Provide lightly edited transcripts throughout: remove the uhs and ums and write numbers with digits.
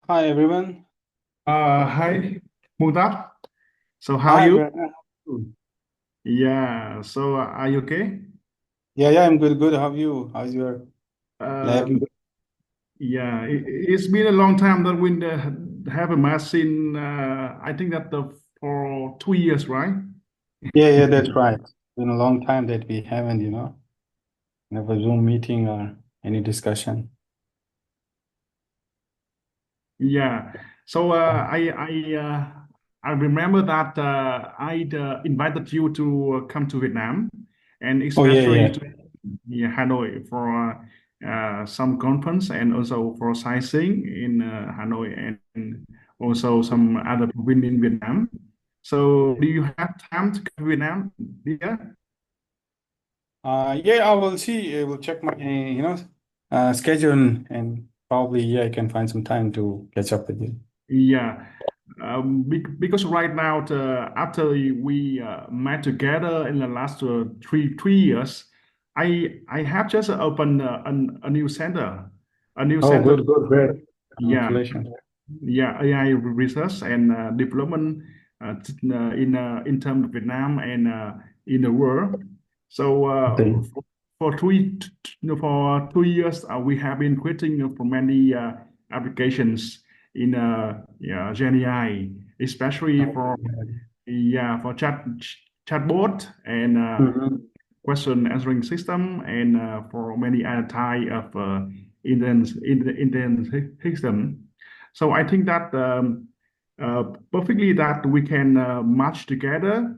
Hi everyone. Hi, Mumtaz. So how are Hi, you? Brandon. Yeah. So are you okay? Yeah, I'm good. Good. How are you? How's your lab? Um, yeah. It's been a long time that we have a machine. I think that for 2 years, right? Yeah, that's right. It's been a long time that we haven't, have a Zoom meeting or any discussion. Yeah. So I remember that I invited you to come to Vietnam, and Oh especially yeah. to Hanoi for some conference and also for sightseeing in Hanoi and also some other province in Vietnam. So do you have time to come to Vietnam? Yeah. Yeah, I will see. I will check my, schedule and probably I can find some time to catch up with you. Yeah, because right now, after we met together in the last three years, I have just opened a new center, a new Oh, center. good, great. Yeah, Congratulations. yeah, AI research and development in terms of Vietnam and in the world. So Okay. for for 2 years, we have been creating for many applications in yeah, Gen AI, especially for yeah for chatbot and Mhm. question answering system and for many other type of internet system. So I think that perfectly that we can match together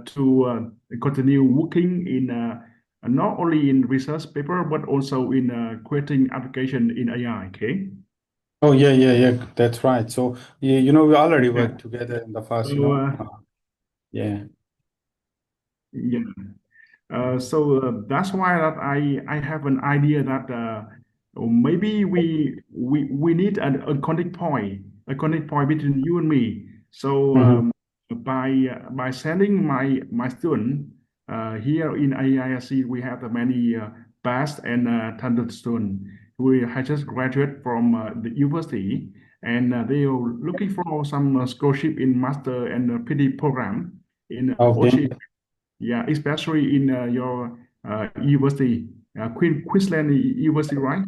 to continue working in not only in research paper but also in creating application in AI. Okay. Oh yeah. That's right. So yeah, we already Yeah. worked together in the past, So yeah. yeah. So that's why that I have an idea that maybe we need a connect point between you and me. So Mhm. by sending my student here in AIRC, we have many past and talented students who have just graduated from the university, and they are looking for some scholarship in master and PD program in Okay. OC, yeah, especially in your university, Queensland University, right?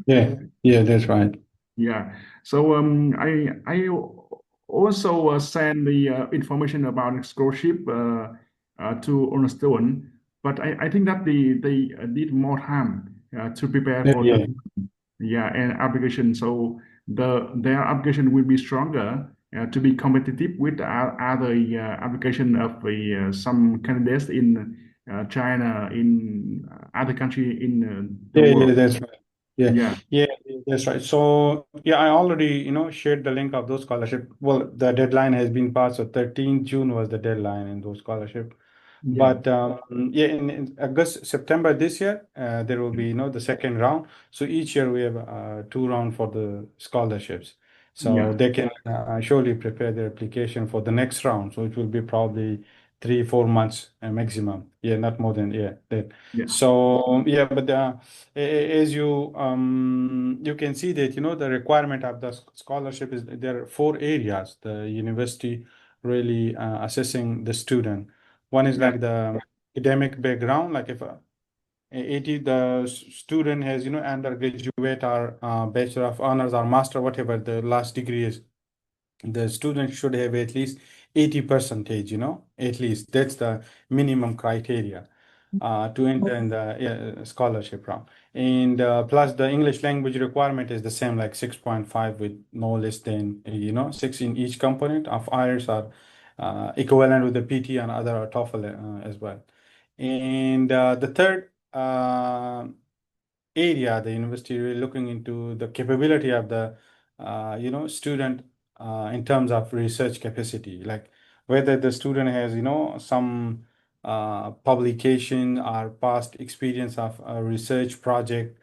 Yeah, that's right. Yeah. So I also send the information about scholarship to on a student, but I think that they need more time to prepare Yeah, for the yeah. yeah and application. So their application will be stronger to be competitive with other application of some candidates in China, in other country in the Yeah, world. that's right. Yeah, Yeah, yeah, that's right. So yeah, I already, shared the link of those scholarship. Well, the deadline has been passed, so 13th June was the deadline in those scholarship. yeah, But yeah, in August, September this year, there will be, the second round. So each year we have two round for the scholarships. So yeah, they can surely prepare their application for the next round. So it will be probably 3, 4 months maximum. Yeah, not more than that. yeah, So yeah, but as you can see that the requirement of the scholarship is there are four areas. The university really assessing the student. One is yeah, like the academic background, like if 80 the student has undergraduate or bachelor of honors or master, whatever the last degree is, the student should have at least 80 percentage, at least that's the minimum criteria to enter in the scholarship round. And plus the English language requirement is the same, like 6.5 with no less than, 6 in each component of IELTS are equivalent with the PT and other TOEFL as well. And the third area, the university really looking into the capability of the student in terms of research capacity, like whether the student has some publication or past experience of a research project,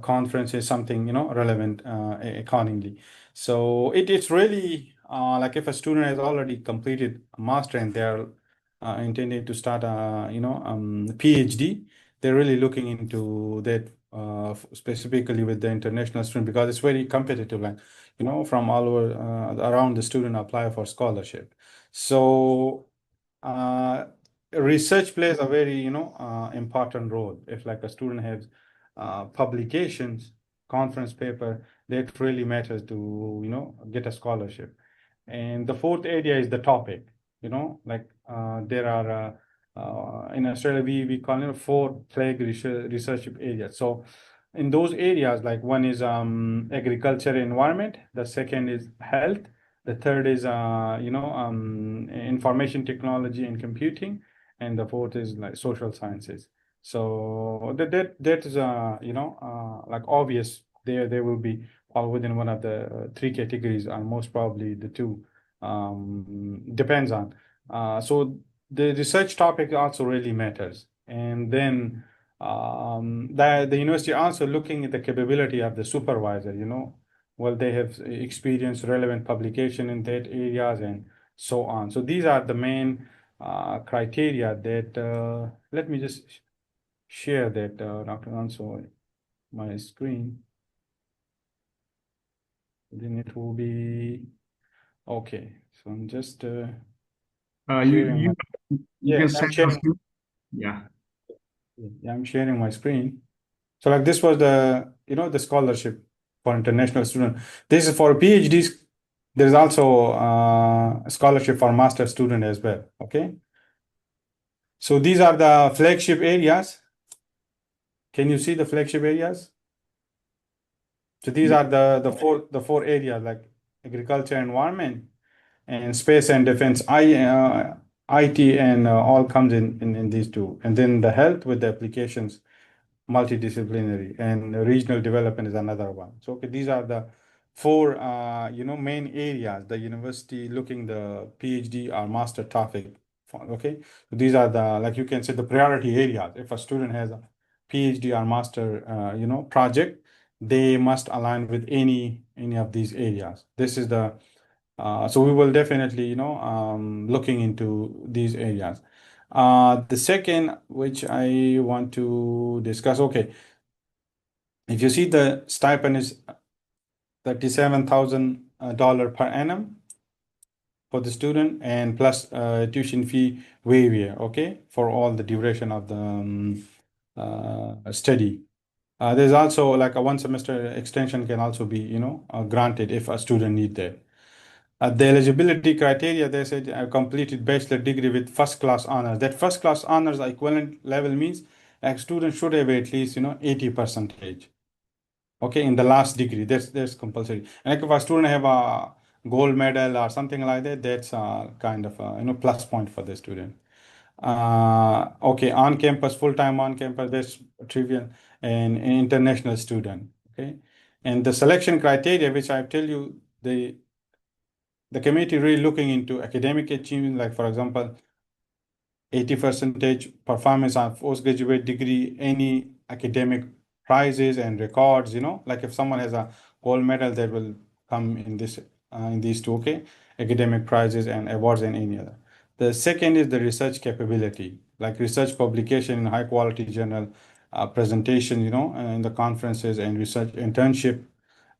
conferences, something relevant accordingly. So it's really like if a student has already completed a master and they're intending to start a PhD, they're really looking into that specifically with the international student because it's very competitive, like, from all over around the student apply for scholarship. So research plays a very, important role. If like a student has publications, conference paper, that really matters to, get a scholarship. And the fourth area is the topic, like there are in Australia, we call it four flag research areas. So in those areas, like one is agriculture environment, the second is health, the third is information technology and computing, and the fourth is like social sciences. So that is like obvious, there will be all within one of the three categories, and most probably the two, depends on. So the research topic also really matters. And then the university also looking at the capability of the supervisor, well, they have experienced relevant publication in that areas and so on. So these are the main criteria that, let me just share that, Dr. Anso, my screen. Then it will be okay. So I'm just You sharing my, you can I'm send us. sharing, Yeah. yeah, I'm sharing my screen. So like this was the, the scholarship for international student. This is for PhDs. There's also a scholarship for master student as well. Okay. So these are the flagship areas. Can you see the flagship areas? So these Yeah. are the four areas, like agriculture, environment, and space and defense. IT and all comes in these two, and then the health with the applications, multidisciplinary, and regional development is another one. So okay, these are the four main areas the university looking the PhD or master topic for. Okay, so these are the, like you can say, the priority areas. If a student has a PhD or master project, they must align with any of these areas. This is the so we will definitely, looking into these areas. The second, which I want to discuss, okay, if you see the stipend is $37,000 per annum for the student, and plus tuition fee waiver, okay, for all the duration of the study. There's also like a one semester extension can also be, granted if a student need that. The eligibility criteria, they said I completed bachelor degree with first class honors. That first class honors equivalent level means a student should have at least 80 percentage. Okay, in the last degree, that's compulsory. And like if a student have a gold medal or something like that, that's kind of a plus point for the student. Okay, on campus, full time on campus, that's trivial, and an international student. Okay, and the selection criteria, which I tell you, the committee really looking into academic achievement, like for example, 80 percentage performance on postgraduate degree, any academic prizes and records, like if someone has a gold medal, that will come in this in these two, okay, academic prizes and awards and any other. The second is the research capability, like research publication in high quality journal, presentation, in the conferences, and research internship,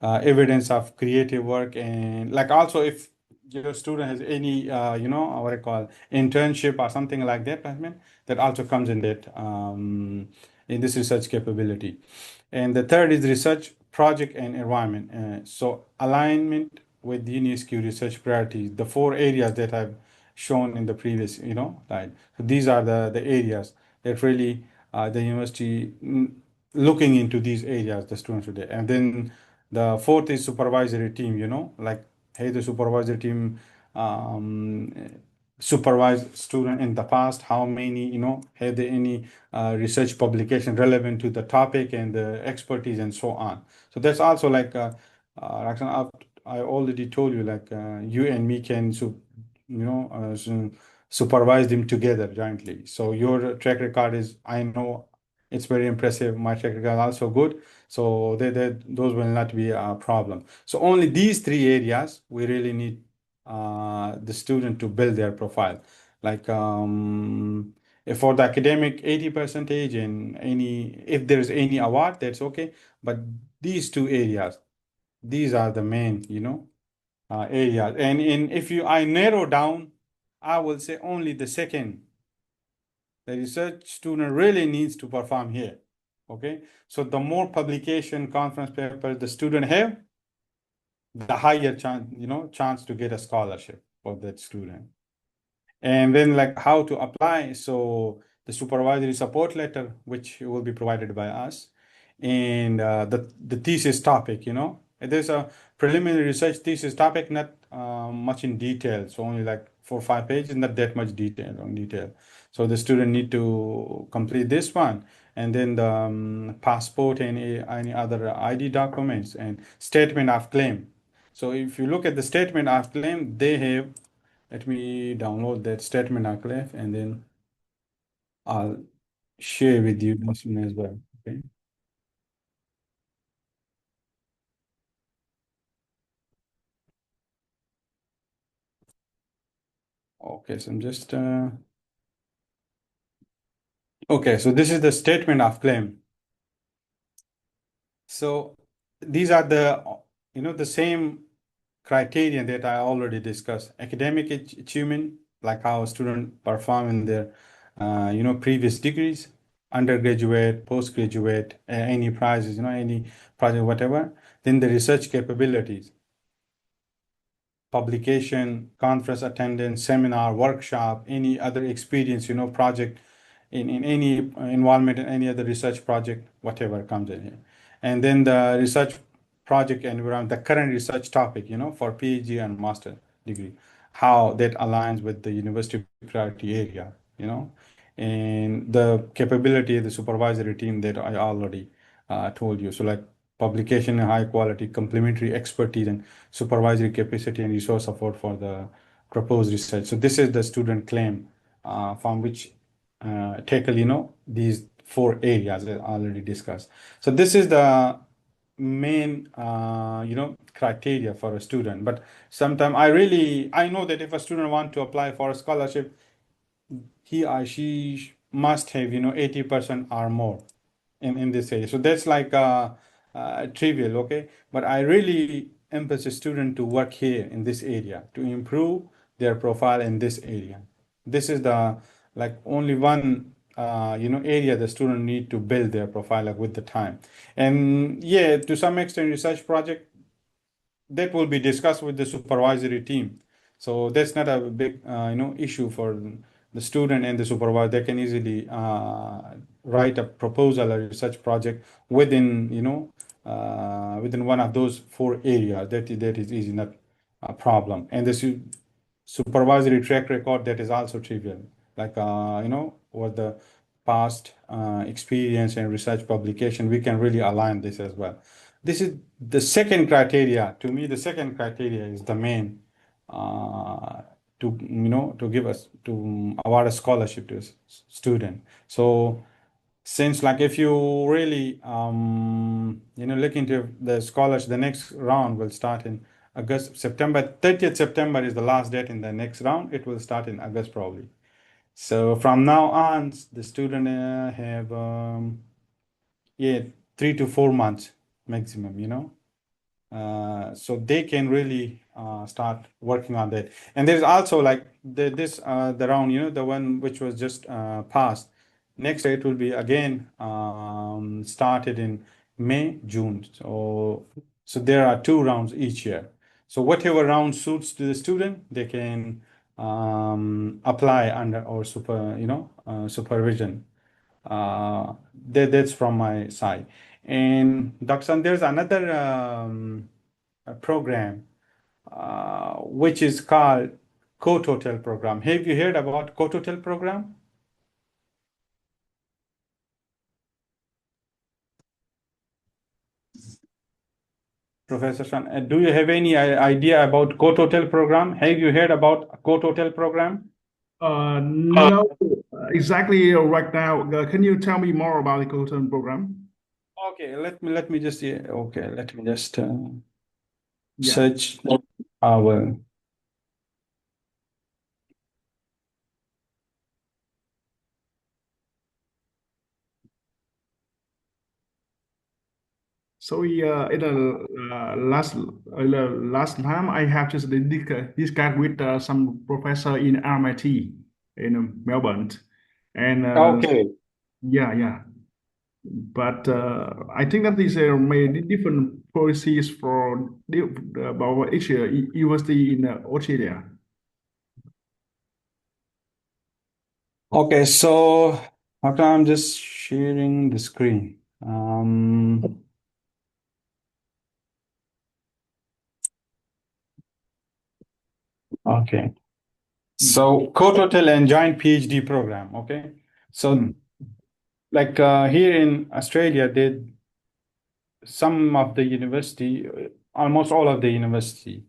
evidence of creative work, and like also if your student has any what I call internship or something like that, I mean, that also comes in that in this research capability. And the third is research project and environment. So alignment with the UNESCO research priorities, the four areas that I've shown in the previous, slide. So these are the areas that really the university looking into these areas, the students today. And then the fourth is supervisory team, like, hey, the supervisory team um, supervised student in the past, how many, had they any research publication relevant to the topic and the expertise and so on. So that's also like, Roxanne, I already told you, like you and me can, supervise them together jointly. So your track record is, I know it's very impressive. My track record is also good. So those will not be a problem. So only these three areas we really need the student to build their profile. Like For the academic 80 percentage and if there's any award, that's okay. But these two areas, these are the main, areas. And if I narrow down, I will say only the second. The research student really needs to perform here. Okay, so the more publication conference papers the student have, the higher chance to get a scholarship for that student. And then like how to apply. So the supervisory support letter, which will be provided by us, and the thesis topic, there's a preliminary research thesis topic, not much in detail. So only like 4 or 5 pages, not that much detail. So the student need to complete this one, and then the passport and any other ID documents and statement of claim. So if you look at the statement of claim, they have, let me download that statement of claim, and then I'll share with you this one as well. Okay. Okay, so I'm just okay, so this is the statement of claim. So these are the same criteria that I already discussed. Academic achievement, like how students perform in their previous degrees, undergraduate, postgraduate, any prizes, any project, whatever. Then the research capabilities, publication, conference attendance, seminar, workshop, any other experience, project in any involvement in any other research project, whatever comes in here. And then the research project environment, the current research topic, for PhD and master degree, how that aligns with the university priority area, and the capability of the supervisory team that I already told you. So like publication and high quality, complementary expertise and supervisory capacity and resource support for the proposed research. So this is the student claim from which tackle, these 4 areas I already discussed. So this is the main, criteria for a student. But sometimes I know that if a student want to apply for a scholarship, he or she must have, 80% or more in this area. So that's like trivial, okay? But I really emphasize student to work here in this area to improve their profile in this area. This is the like only one area the student need to build their profile like with the time. And yeah, to some extent, research project that will be discussed with the supervisory team. So that's not a big, issue for the student and the supervisor. They can easily write a proposal, a research project within, within one of those 4 areas. That is easy, not a problem. And the supervisory track record, that is also trivial. Like, what the past experience and research publication, we can really align this as well. This is the second criteria. To me, the second criteria is the main to give us to award a scholarship to a student. So since like if you really look into the scholars, the next round will start in August, September 30th. September is the last date in the next round. It will start in August probably. So from now on, the student have yeah 3 to 4 months maximum, so they can really start working on that. And there's also like the round, the one which was just passed. Next it will be again started in May, June. So there are 2 rounds each year. So whatever round suits to the student, they can apply under our supervision. That's from my side. And Dr. There's another program which is called Co-Total program. Have you heard about Co-Total program, Professor Shan? Do you have any idea about Co-Total program? Have you heard about Co-Total program? No, exactly right now. Can you tell me more about the Coton program? Okay, let me just okay, let me just Yeah. search our So in the last time, I have just discussed with some professor in MIT in Melbourne, and Okay. yeah, yeah. But I think that these are made different policies for about each university in Australia. Okay, so okay, I'm just sharing the screen. Okay. Mm, So co-total and joint PhD program. Okay. So mm, like here in Australia, they some of the university, almost all of the university.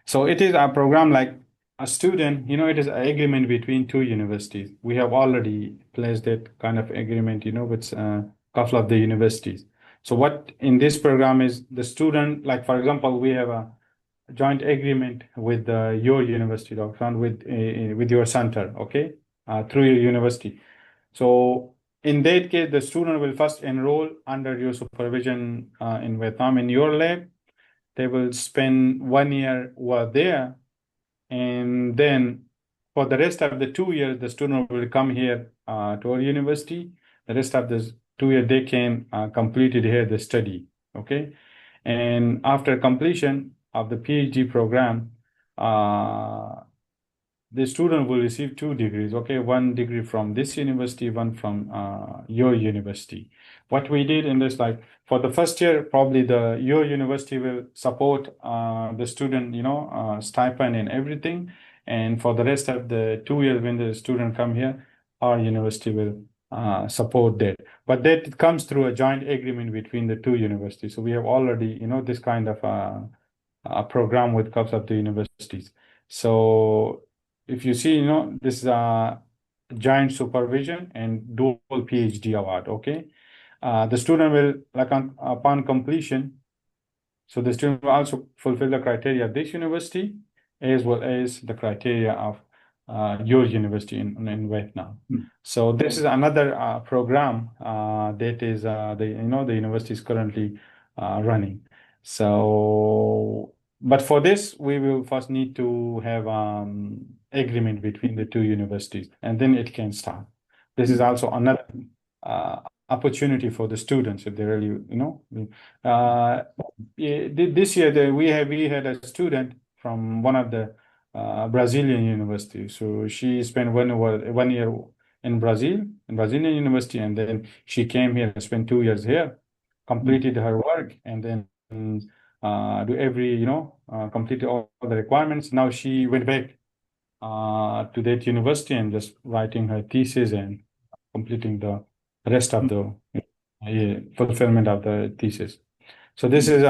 So it is a program like a student, it is an agreement between two universities. We have already placed that kind of agreement, with a couple of the universities. So what in this program is the student, like for example, we have a joint agreement with your university, Dr. Khan, with your center, okay, through your university. So in that case, the student will first enroll under your supervision in Vietnam in your lab. They will spend 1 year over there, and then for the rest of the 2 years, the student will come here to our university. The rest of the 2 years, they can complete it here, the study. Okay. And after completion of the PhD program, uh, the student will receive 2 degrees, okay, 1 degree from this university, one from your university. What we did in this, like for the first year, probably your university will support the student, stipend and everything. And for the rest of the 2 years, when the student come here, our university will support that. But that comes through a joint agreement between the two universities. So we have already, this kind of a program with couple of the universities. So if you see, this is a joint supervision and dual PhD award. Okay, the student will like upon completion. So the student will also fulfill the criteria of this university as well as the criteria of your university in Vietnam. mm, So this is another program that is the university is currently running. So, but for this, we will first need to have agreement between the two universities, and then it can start. This is mm, also another uh, opportunity for the students if they really, uh, yeah, this year we had a student from one of the Brazilian universities. So she spent 1 year in Brazil, in Brazilian university, and then she came here, spent 2 years here, mm, completed her work, and then do every, completed all the requirements. Now she went back to that university and just writing her thesis and completing the rest of mm, the fulfillment of the thesis. So this mm, is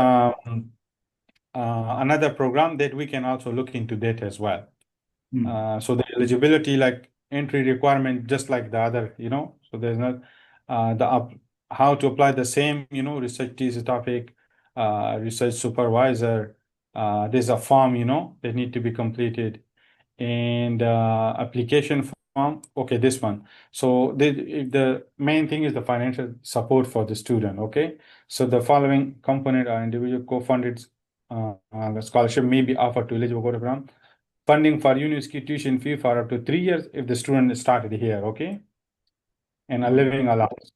another program that we can also look into that as well. mm, So the eligibility, like entry requirement, just like the other, so there's not the how to apply the same, research thesis topic, research supervisor. There's a form, that need to be completed, and application form. Okay, this one. So the main thing is the financial support for the student. Okay, so the following component are individual co-funded scholarship may be offered to eligible program. Funding for university tuition fee for up to 3 years if the student started here. Okay, and a mm, living allowance.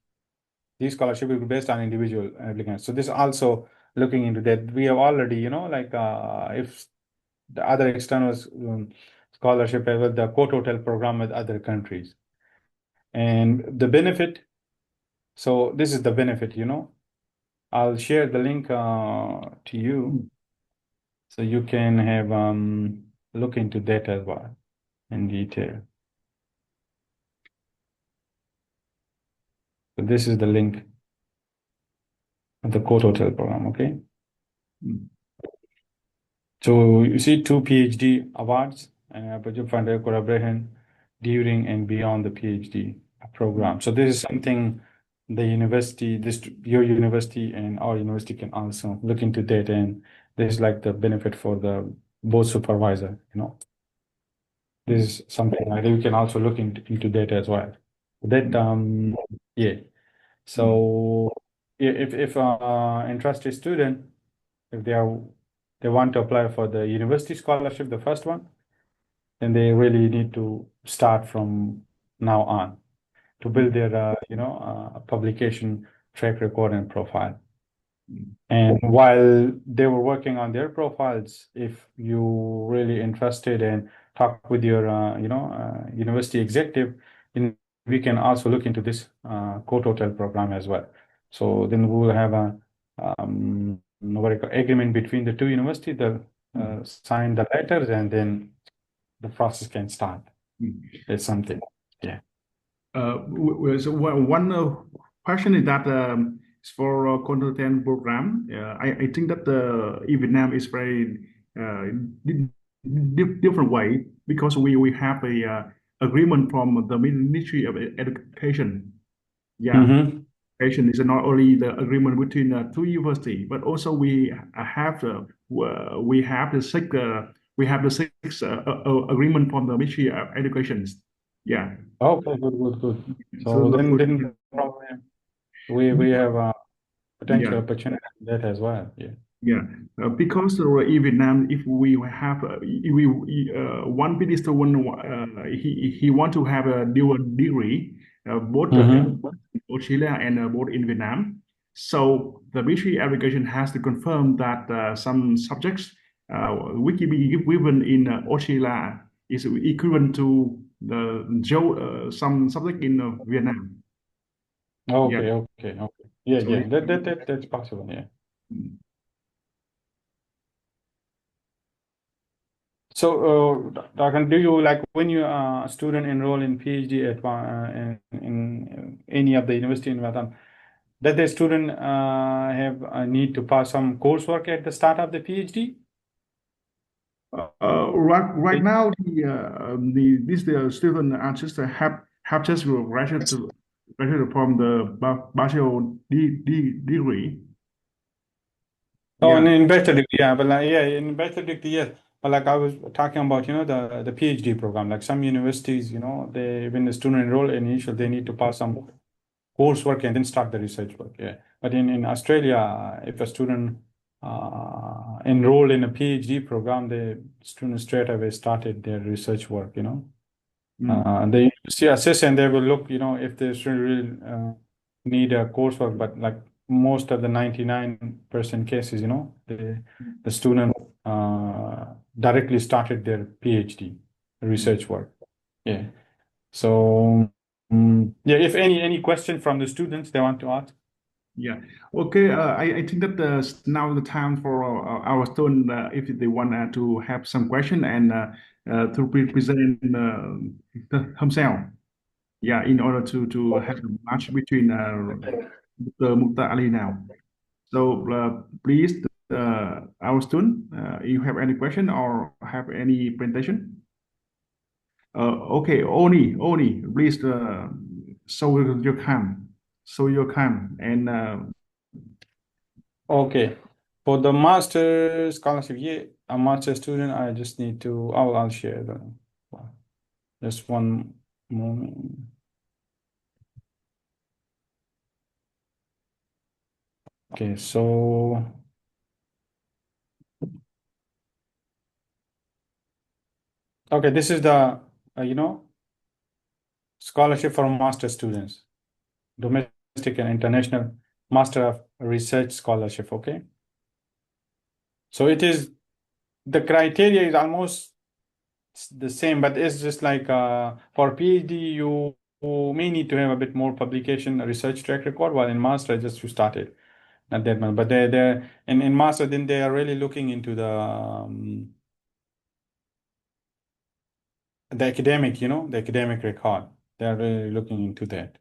These scholarship will be based on individual applicants. So this also looking into that. We have already, like if the other external scholarship as well, the co-total program with other countries. And the benefit, so this is the benefit, I'll share the link to you mm, so you can have look into that as well in detail. So this is the link of the co-total program, okay? mm, So you see two PhD awards and project funder collaboration during and beyond the PhD mm, program. So this is something the university, your university and our university can also look into that, and this is like the benefit for the board supervisor, mm, This is something like you can also look into that as well. That mm, yeah. mm, So if interested student, if they want to apply for the university scholarship, the first one, then they really need to start from now on to build their publication track record and profile. And while they were working on their profiles, if you really interested and talk with your university executive, then we can also look into this co-total program as well. So then we will have a what do you call, agreement between the two universities. They'll sign the letters, and then the process can start. It's something. Yeah. So one question is that for content program, I think that in Vietnam is very different way because we have a agreement from the Ministry of Education. Yeah, education is not only the agreement between two university, but also we have the six agreement from the Ministry of Education. Yeah. Okay, good. So So then probably we have a potential yeah, opportunity in that as well. Yeah. yeah. Because in Vietnam, if we have one minister, he want to have a dual degree, both in Australia and both in Vietnam. So the Ministry of Education has to confirm that some subjects which be given in Australia is equivalent to some subject in Vietnam. Yeah. Okay. Yeah, So that's possible. Yeah. So, Dr. do you like when you a student enroll in PhD at in any of the university in Vietnam, does the student have a need to pass some coursework at the start of the PhD? Right now, the student are just have just graduated from the bachelor degree. Oh, Yeah. in bachelor degree, yeah, but like, yeah, in bachelor degree, yes. But like I was talking about, the PhD program. Like some universities, they when the student enroll initial, they need to pass some coursework and then start the research work. Yeah. But in Australia, if a student enrolled in a PhD program, the student straight away started their research work. They see assess and they will look, if the student really need a coursework, but like most of the 99% cases, the student directly started their PhD research work. Yeah. So yeah, if any question from the students they want to ask. Yeah. Okay. I think that now the time for our student if they want to have some question and to present themselves. Yeah, in order to have a match between Dr. Mumtaz Ali now. So please, our student, you have any question or have any presentation? Okay, Oni, please show your cam, and Okay. For the master scholarship, yeah, a master student, I just need to, I'll share just one moment. Okay, so okay, this is the scholarship for master students, domestic and international master of research scholarship. Okay, so it is the criteria is almost the same, but it's just like for PhD you may need to have a bit more publication research track record, while in master just you started not that much, but they're in master then they are really looking into the academic, the academic record. They're really looking into that.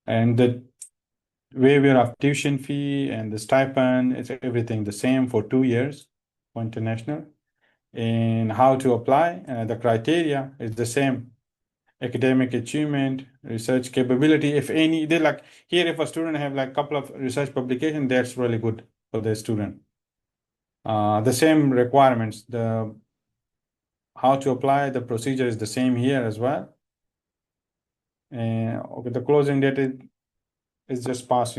And the waiver of tuition fee and the stipend, it's everything the same for 2 years for international. And how to apply, the criteria is the same. Academic achievement, research capability, if any, they like here, if a student have like a couple of research publication, that's really good for the student. The same requirements, the how to apply, the procedure is the same here as well. And okay, the closing date is just past,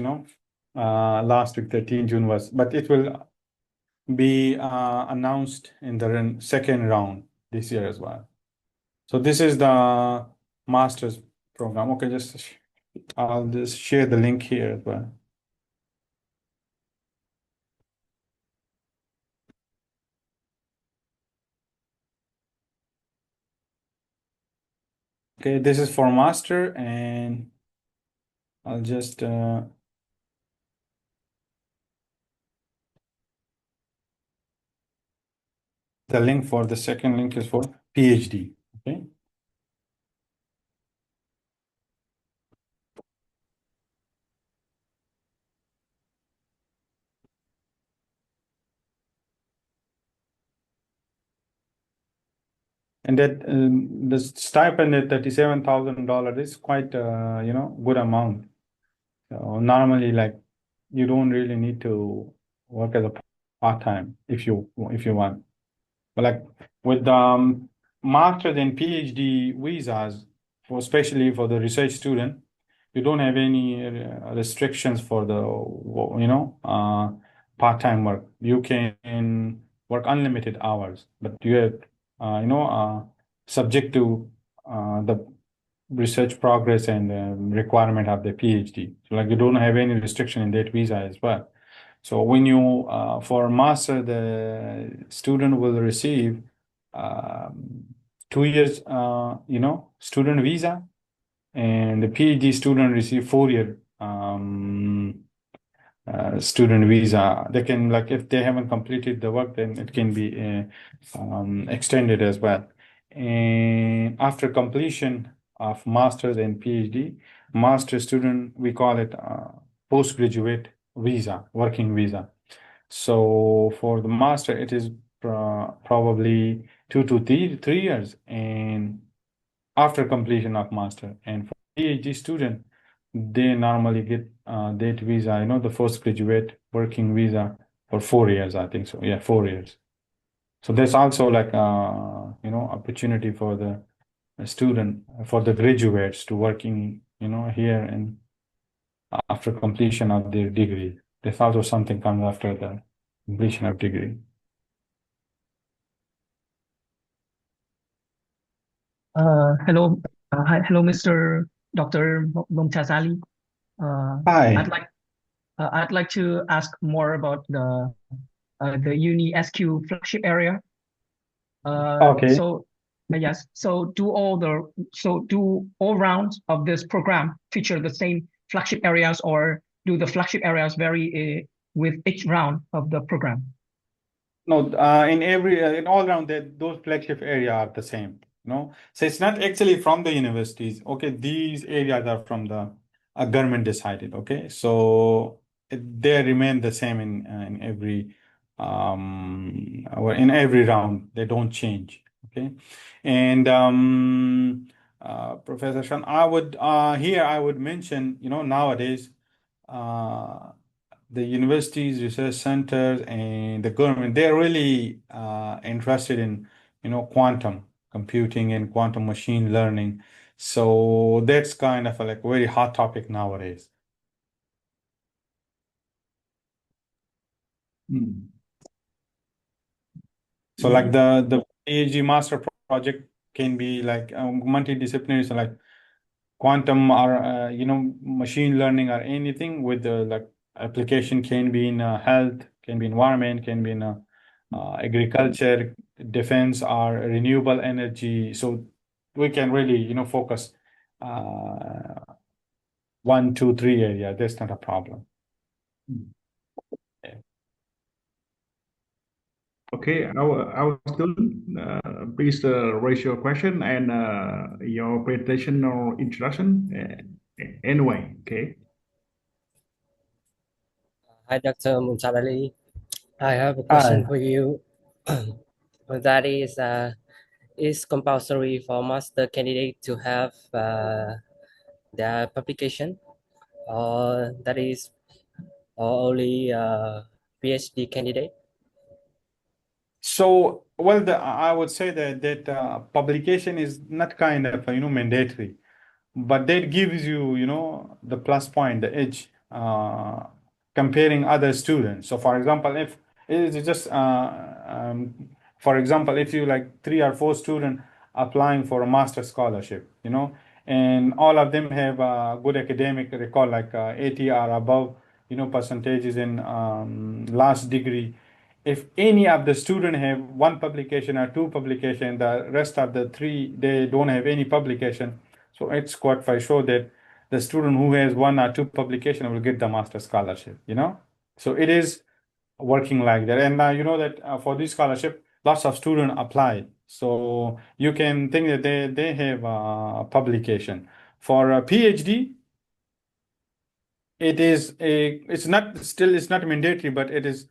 last week, 13 June was, but it will be announced in the second round this year as well. So this is the master's program. Okay, I'll just share the link here as well. Okay, this is for master, and I'll just the link for the second link is for PhD. Okay. And that the stipend at $37,000 is quite good amount. So normally, like, you don't really need to work as a part-time if you want. But like with master's and PhD visas, for especially for the research student, you don't have any restrictions for the part-time work. You can work unlimited hours, but you have subject to the research progress and requirement of the PhD. So like you don't have any restriction in that visa as well. So when you for master, the student will receive 2 years student visa, and the PhD student receive 4 year student visa. They can, like, if they haven't completed the work, then it can be extended as well. And after completion of master's and PhD, master student, we call it postgraduate visa, working visa. So for the master, it is probably 2 to 3 years, and after completion of master. And for PhD student, they normally get that visa, the postgraduate working visa for 4 years, I think so. Yeah, 4 years. So there's also like opportunity for the student, for the graduates to working here, and after completion of their degree. There's also something comes after the completion of degree. Hello, hello, Mr. Dr. Mumtaz Ali. Hi. I'd like to ask more about the Uni SQ flagship area. Okay. Yes, do all rounds of this program feature the same flagship areas, or do the flagship areas vary with each round of the program? No, in all around that, those flagship area are the same. So it's not actually from the universities. Okay, these areas are from the government decided. Okay, so they remain the same in every or in every round. They don't change. Okay, and Professor Shan, I would mention, nowadays. The universities, research centers, and the government, they're really interested in, quantum computing and quantum machine learning. So that's kind of like a very hot topic nowadays. So like the PhD master project can be like multidisciplinary, so like quantum or machine learning or anything with the like application can be in health, can be environment, can be in agriculture, defense, or renewable energy. So we can really focus 1, 2, 3 areas. That's not a problem. Yeah. Okay, our student, please raise your question and your presentation or introduction. Anyway, okay. Hi, Dr. Mumtaz. I have a Hi. question for you. That is compulsory for master candidate to have their publication, or that is or only PhD candidate? So, well, I would say that publication is not kind of mandatory, but that gives you the plus point, the edge comparing other students. So for example, if it is just for example, if you like 3 or 4 students applying for a master scholarship, and all of them have a good academic record, like 80 or above, percentages in last degree. If any of the student have 1 publication or 2 publication, the rest of the 3 they don't have any publication. So it's quite for sure that the student who has 1 or 2 publication will get the master scholarship. So it is working like that, and you know that for this scholarship, lots of students applied. So you can think that they have a publication. For a PhD, it's not mandatory, but it is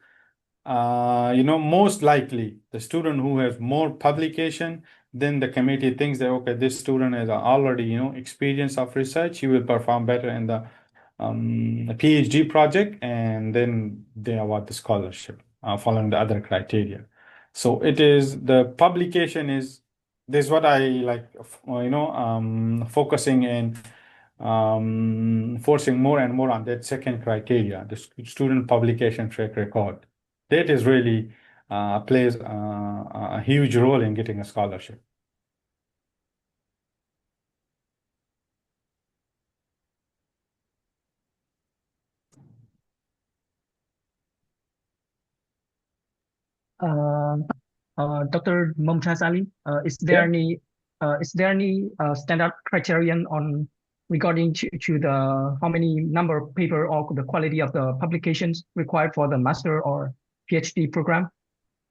most likely the student who has more publication, then the committee thinks that, okay, this student has already, experience of research, he will perform better in the PhD project, and then they award the scholarship following the other criteria. So the publication is, this is what I like, focusing and forcing more and more on that second criteria, the student publication track record. That is really plays a huge role in getting a scholarship. Dr. Mumtaz Ali, is there any standard criterion on regarding to the how many number of paper or the quality of the publications required for the master or PhD program?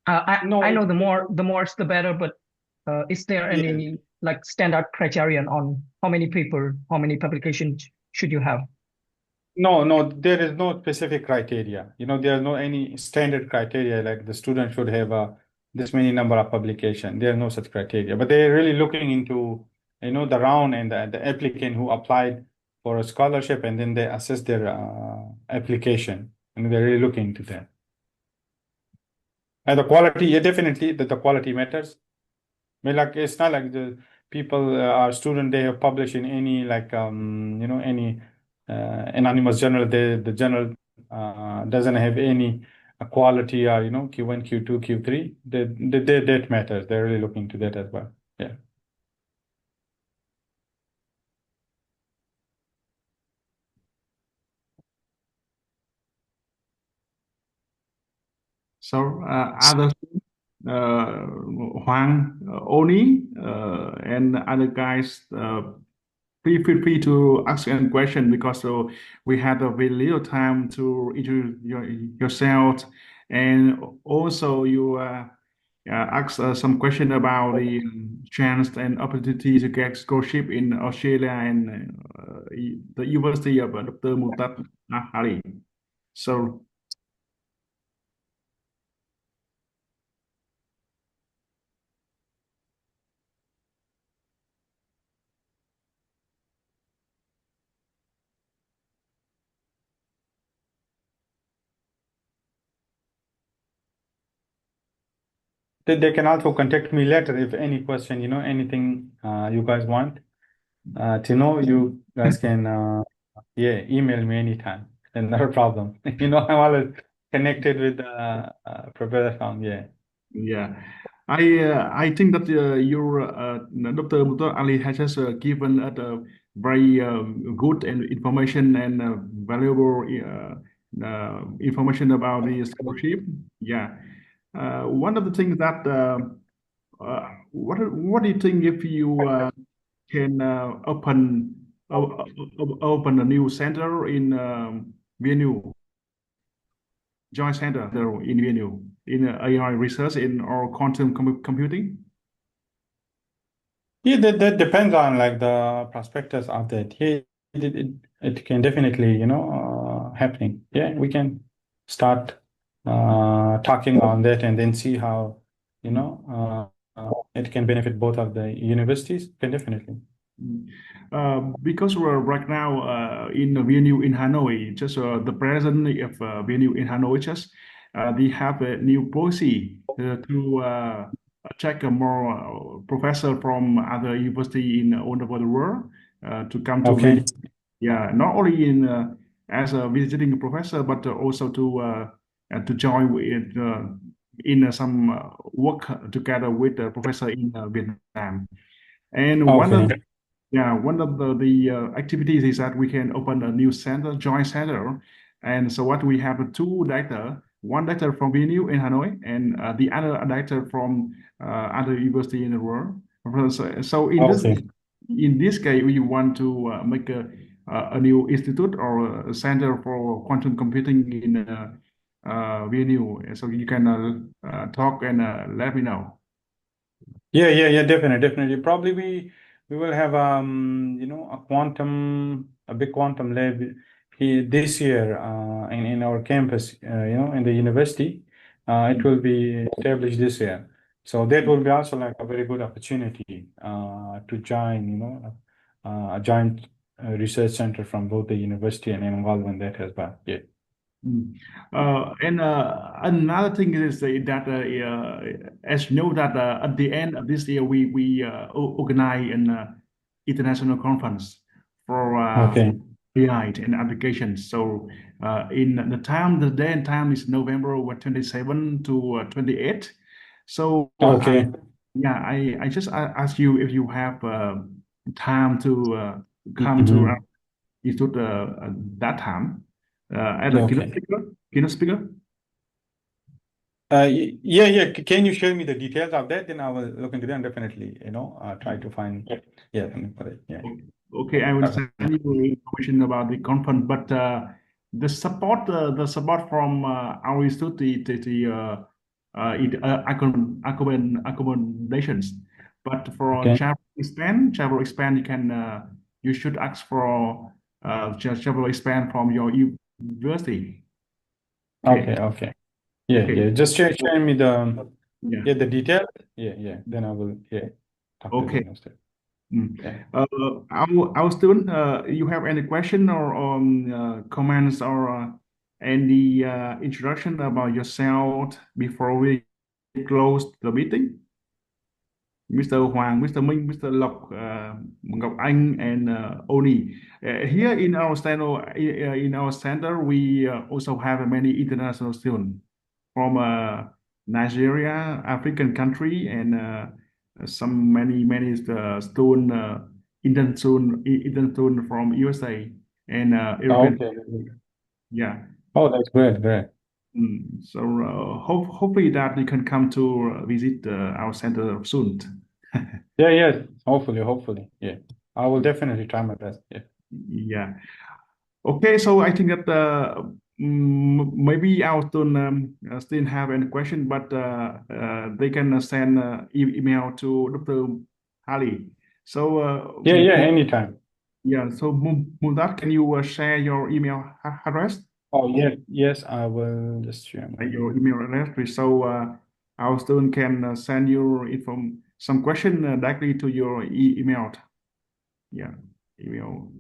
I know the more the better, but is there any like standard criterion on how many publications should you have? No, there is no specific criteria. There are no any standard criteria like the student should have this many number of publication. There are no such criteria, but they're really looking into, the round and the applicant who applied for a scholarship, and then they assess their application, and they're really looking into that. And the quality, yeah, definitely the quality matters. I mean, like, it's not like the people our student, they have published in any like any anonymous journal. The journal doesn't have any quality, or Q1, Q2, Q3. That matters. They're really looking to that as well. Yeah. So other Huang, Oni, and other guys, feel free to ask any question, because we had a very little time to introduce yourself, and also you ask some question about the chance and opportunity to get scholarship in Australia and the University of Dr. Mumtaz Ali. So They can also contact me later if any question, anything you guys want to know. You guys can email me anytime, and not a problem. I'm always connected with Professor Pham. Yeah. yeah, I think that your Dr. Mumtaz Ali has just given us a very good and information and valuable information about the scholarship. Yeah, one of the things that what do you think if you can open a new center in Vienna, joint center there in Vienna, in AI research in or quantum computing? Yeah, that depends on like the prospectus of that. Yeah, it can definitely, happening. Yeah, we can start talking on that, and then see how, it can benefit both of the universities. Can definitely. Because we're right now in Vienna in Hanoi, just the president of Vienna in Hanoi, just they have a new policy to attract a more professor from other university in all over the world to come to Okay. Vienna. Yeah, not only in as a visiting professor, but also to join with in some work together with the professor in Vietnam. And Okay. one of the activities is that we can open a new center, joint center. And so what we have two director, one director from VNU in Hanoi, and the other director from other university in the world. So Okay. in this case, we want to make a new institute or a center for quantum computing in VNU. So you can talk and let me know. Yeah, definitely. Probably we will have a big quantum lab here this year in our campus, in the university. It will be established this year. So that will be also like a very good opportunity to join, a joint research center from both the university and involved in that as well. Yeah. And another thing is that as you know that at the end of this year we organize an international conference for Okay. AI and applications. So in the day and time is November 27 to 28. So Okay. I just ask you if you have time to come to our Mhm. institute that time as a Okay. keynote speaker. Yeah. Can you share me the details of that? Then I will look into them definitely, try to find, something for it. Yeah. Okay, I will send you information about the conference, but the support from our institute, accommodations, but for Okay. travel expand, you should ask for travel expand from your university. Okay. Okay. Yeah. Okay. Just share me Yeah. the detail. Yeah. Then I will, talk to the Okay. university. Mm. Yeah. Our student, you have any question or comments or any introduction about yourself before we close the meeting? Mr. Hoàng, Mr. Minh, Mr. Lộc, Ngọc Anh, and Oni. Here in our center, we also have many international students from Nigeria, African country, and some many student Indian student from USA and European. Okay. Yeah. Oh, that's great. So hopefully that you can come to visit our center soon. Yeah. Hopefully. Yeah. I will definitely try my best. Yeah. Yeah. Okay, so I think that maybe our student still have any question, but they can send email to Dr. Ali. So Yeah. Anytime. So Mumtaz, can you share your email address? Oh, yes. I will just share my. Your email address, so our student can send you some question directly to your email. Yeah, email.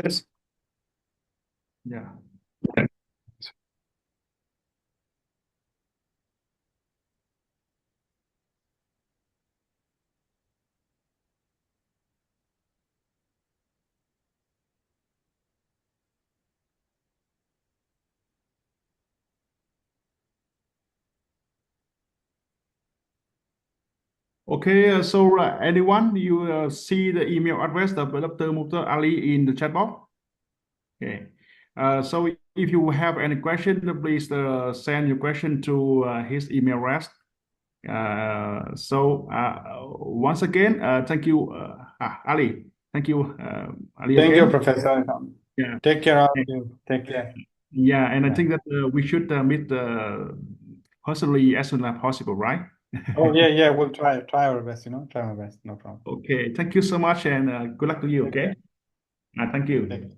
Yes. Yeah. Okay, so anyone, you see the email address of Dr. Mumtaz Ali in the chat box? Okay. So if you have any question, please send your question to his email address. Once again, thank you, Ali. Thank you, Ali, Thank you, again. Professor. Yeah. Take care of you. Take care. Yeah, and I Bye. think that we should meet possibly as soon as possible, right? Oh, yeah. We'll try our best, try our best. No problem. Okay, thank you so much, and good luck to you. Take Okay, care. thank you. Take care.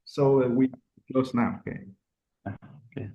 So we close now. Okay. Okay.